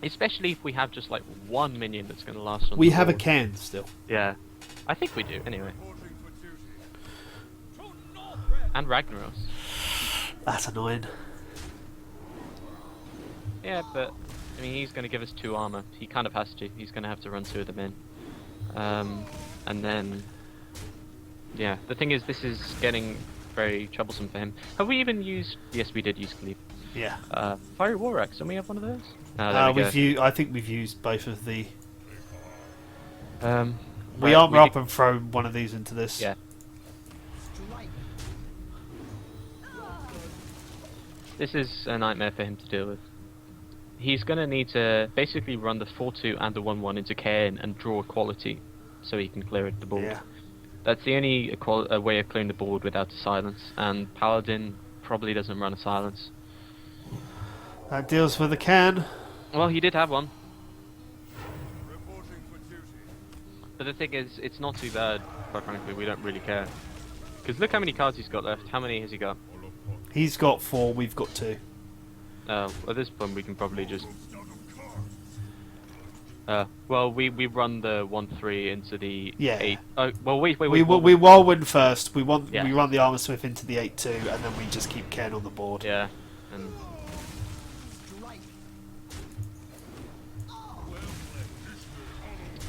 especially if we have just like one minion that's going to last on We the have a board. Cairn still. Yeah. I think we do, anyway. And Ragnaros. That's annoying. Yeah, but, I mean, he's going to give us 2 armor. He kind of has to. He's going to have to run 2 of them in. And then... Yeah, the thing is, this is getting very troublesome for him. Have we even used... Yes, we did use Cleave. Yeah. Fiery War Axe, don't we have one of those? Oh, there we go. I think we've used both of the... We right, armor up and throw one of these into this. Yeah. This is a nightmare for him to deal with. He's going to need to basically run the 4-2 and the 1-1 into Cairn and draw equality so he can clear the board. Yeah. That's the only way of clearing the board without a silence, and Paladin probably doesn't run a silence. That deals with the can. Well, he did have one, Reporting for duty. but the thing is, it's not too bad, quite frankly, we don't really care. Because look how many cards he's got left, how many has he got? He's got 4, we've got 2. At this point we can probably just... well, we run the 1-3 into the Yeah. 8... Oh, well, wait, We will win first. We run the Armor Smith into the 8-2, and then we just keep Ken on the board. Yeah, and...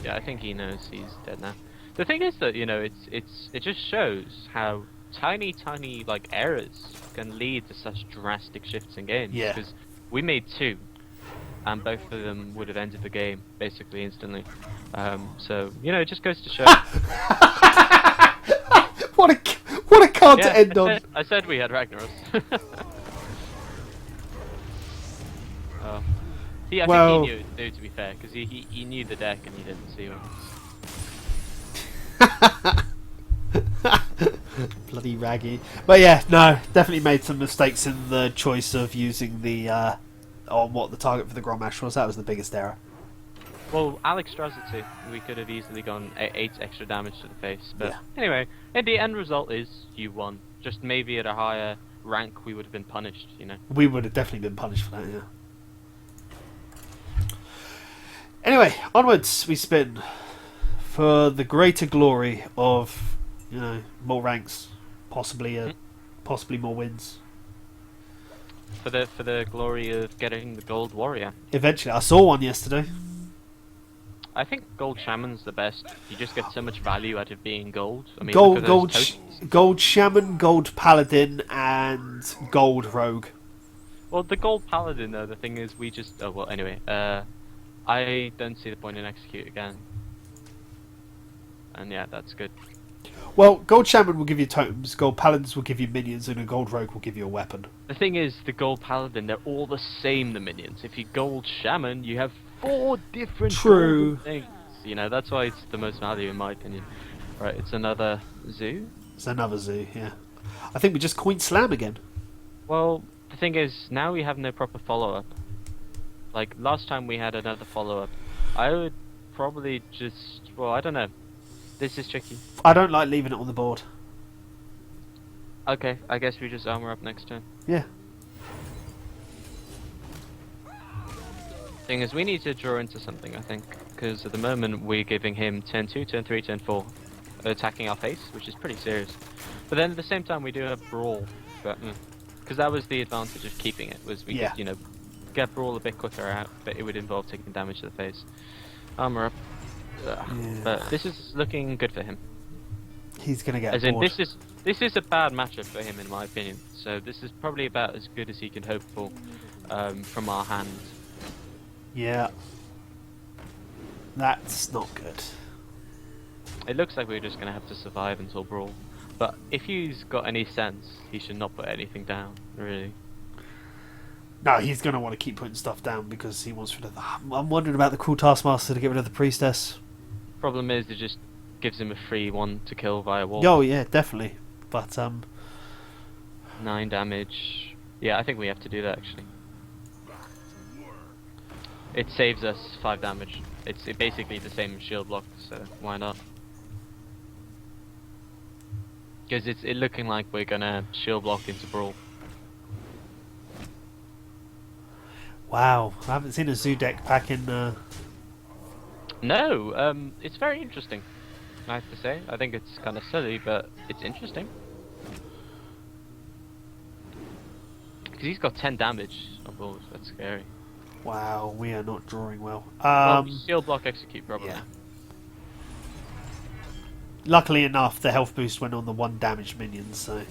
Yeah, I think he knows he's dead now. The thing is that, you know, it just shows how tiny like errors can lead to such drastic shifts in games. Yeah. Because we made 2, and both of them would have ended the game basically instantly. So you know, it just goes to show. What a card to end on. I said we had Ragnaros. Oh. I Well, think he knew, to be fair, because he knew the deck and he didn't see one. Bloody Raggy. But yeah, no, definitely made some mistakes in the choice of using the on what the target for the Grommash was. That was the biggest error. Well, Alex draws it too. We could have easily gone 8 extra damage to the face. But Yeah. anyway, and the end result is you won. Just maybe at a higher rank we would have been punished, you know. We would have definitely been punished for that, yeah. Anyway, onwards we spin for the greater glory of, you know, more ranks, possibly more wins. For the glory of getting the gold warrior. Eventually, I saw one yesterday. I think gold shaman's the best. You just get so much value out of being gold. I mean, Gold, look at those totems. gold shaman, gold paladin, and gold rogue. Well, the gold paladin though, the thing is we just... Oh, well, anyway. I don't see the point in execute again. And yeah, that's good. Well, gold shaman will give you totems, gold paladins will give you minions, and a gold rogue will give you a weapon. The thing is, the gold paladin, they're all the same, the minions. If you gold shaman, you have 4 different True. golden things. You know, that's why it's the most value in my opinion. Right, it's another zoo. It's another zoo, yeah. I think we just coined slam again. Well, the thing is, now we have no proper follow-up. Like, last time we had another follow-up. I would probably just... Well, I don't know. This is tricky. I don't like leaving it on the board. Okay, I guess we just armor up next turn. Yeah. Thing is, we need to draw into something, I think. Because at the moment, we're giving him turn 2, turn 3, turn 4. Attacking our face, which is pretty serious. But then at the same time, we do have Brawl. But, because that was the advantage of keeping it, was we could, you know, get Brawl a bit quicker out, but it would involve taking damage to the face. Armor up. Yeah. But this is looking good for him. He's gonna get As in, bored. this is a bad matchup for him, in my opinion. So this is probably about as good as he can hope for from our hand. Yeah. That's not good. It looks like we're just going to have to survive until Brawl. But if he's got any sense, he should not put anything down, really. No, he's gonna want to keep putting stuff down because he wants rid of the... I'm wondering about the cool Taskmaster to get rid of the Priestess. Problem is, it just gives him a free one to kill via wall. Oh yeah, definitely. But 9 damage. Yeah, I think we have to do that actually. It saves us 5 damage. It's basically the same as shield block, so why not? Because it's looking like we're gonna shield block into Brawl. wow, I haven't seen a zoo deck pack in. No, it's very interesting. I have to say. I think it's kind of silly, but it's interesting. Because he's got 10 damage on board. That's scary. Wow, we are not drawing well. Well, shield block execute probably. Yeah. Luckily enough, the health boost went on the 1 damage minion, so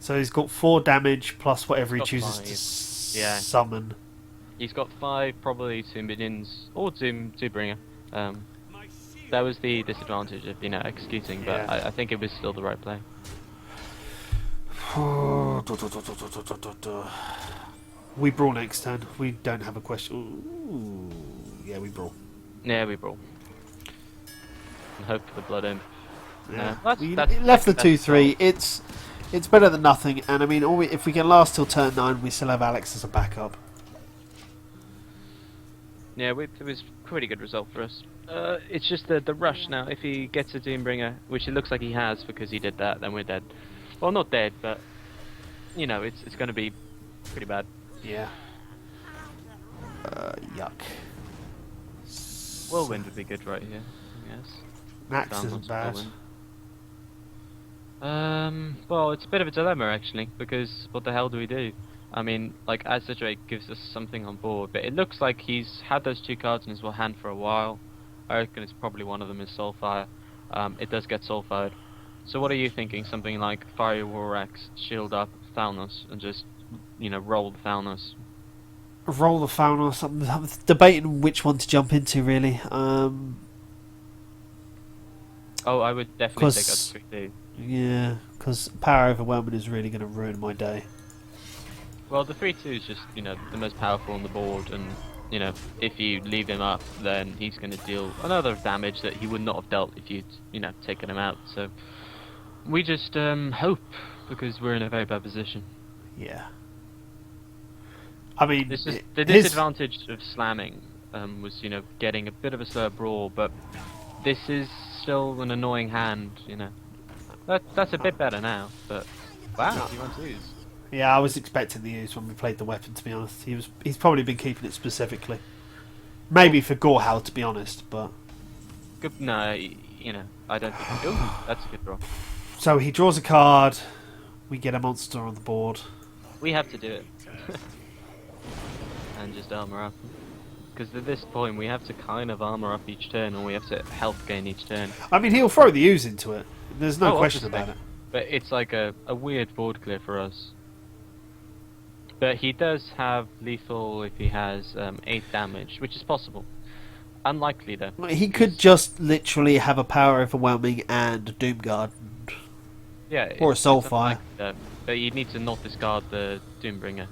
he's got 4 damage plus whatever he Got chooses 5. to Yeah. summon. He's got 5, probably 2 minions, or Doombringer. My shield. That was the disadvantage of, executing, but Yeah. I think it was still the right play. We brawl next turn. We don't have a question. Ooh, yeah, we brawl. Yeah, we brawl. And hope for the blood imp. Yeah. No, We that's left the that's 2-3. It's better than nothing. And I mean, if we can last till turn 9, we still have Alex as a backup. Yeah, it was a pretty good result for us. It's just the rush now. If he gets a Doombringer, which it looks like he has because he did that, then we're dead. Well, not dead, but it's going to be pretty bad. Yeah. Yuck. Whirlwind would be good right here. Yes. Max Sounds isn't like bad. Whirlwind. Well, it's a bit of a dilemma actually, because what the hell do we do? I mean, like, as the Drake gives us something on board, but it looks like he's had those 2 cards in his hand for a while. I reckon it's probably one of them is Soulfire. It does get Soulfired. So what are you thinking? Something like Fiery War Axe, shield up Thalnos, and just, roll the Thalnos? Roll the Faunos. I'm debating which one to jump into, really. Oh, I would definitely take out the 3-2. Yeah, because Power Overwhelming is really going to ruin my day. Well, the 3-2 is just, the most powerful on the board, and, if you leave him up, then he's going to deal another damage that he would not have dealt if you'd, taken him out. So, we just hope, because we're in a very bad position. Yeah. I mean, This is the disadvantage of slamming was, getting a bit of a slow brawl, but this is still an annoying hand, That's a bit better now, but wow, he wants to use. Yeah, I was expecting the use when we played the weapon, to be honest. He's probably been keeping it specifically. Maybe for Gorehowl, to be honest, but... Good, no, I don't think... Ooh, that's a good draw. So he draws a card, we get a monster on the board. We have to do it. And just armor up. Because at this point, we have to kind of armor up each turn, or we have to health gain each turn. I mean, he'll throw the use into it. There's no question obviously. about it. But it's like a weird board clear for us. But he does have lethal if he has 8 damage, which is possible. Unlikely though. He could just literally have a Power Overwhelming and a Doomguard. Yeah, Or a it's Soulfire. unlikely, though. But you'd need to not discard the Doombringer,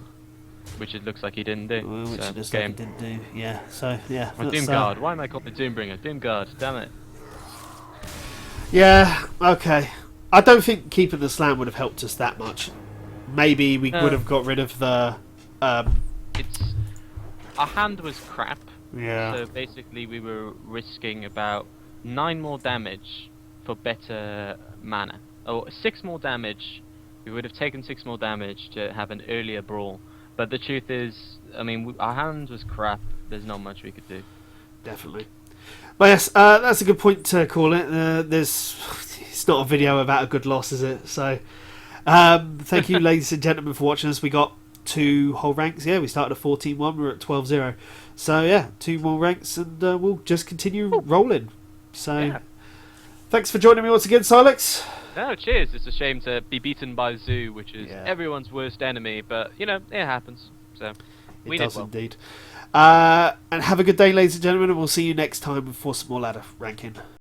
which it looks like he didn't do. Which so, it just game. didn't do. Yeah, so, yeah. Or that's, Doomguard. Why am I called the Doombringer? Doomguard. Damn it. Yeah, okay. I don't think keeping the slam would have helped us that much. Maybe we would have got rid of the... It's... Our hand was crap. yeah. So basically we were risking about 9 more damage for better mana. Or 6 more damage. We would have taken 6 more damage to have an earlier brawl. But the truth is, I mean, our hand was crap. There's not much we could do. Definitely. But yes, that's a good point to call it. It's not a video about a good loss, is it? So, thank you, ladies and gentlemen, for watching us. We got 2 whole ranks. Yeah, we started at 14-1. We're at 12-0. So, yeah, 2 more ranks, and we'll just continue rolling. So, Yeah. thanks for joining me once again, Sylux. No, cheers. It's a shame to be beaten by Zoo, which is Yeah. everyone's worst enemy. But, it happens. So, we It did does well. indeed. And have a good day, ladies and gentlemen, and we'll see you next time for some more ladder ranking.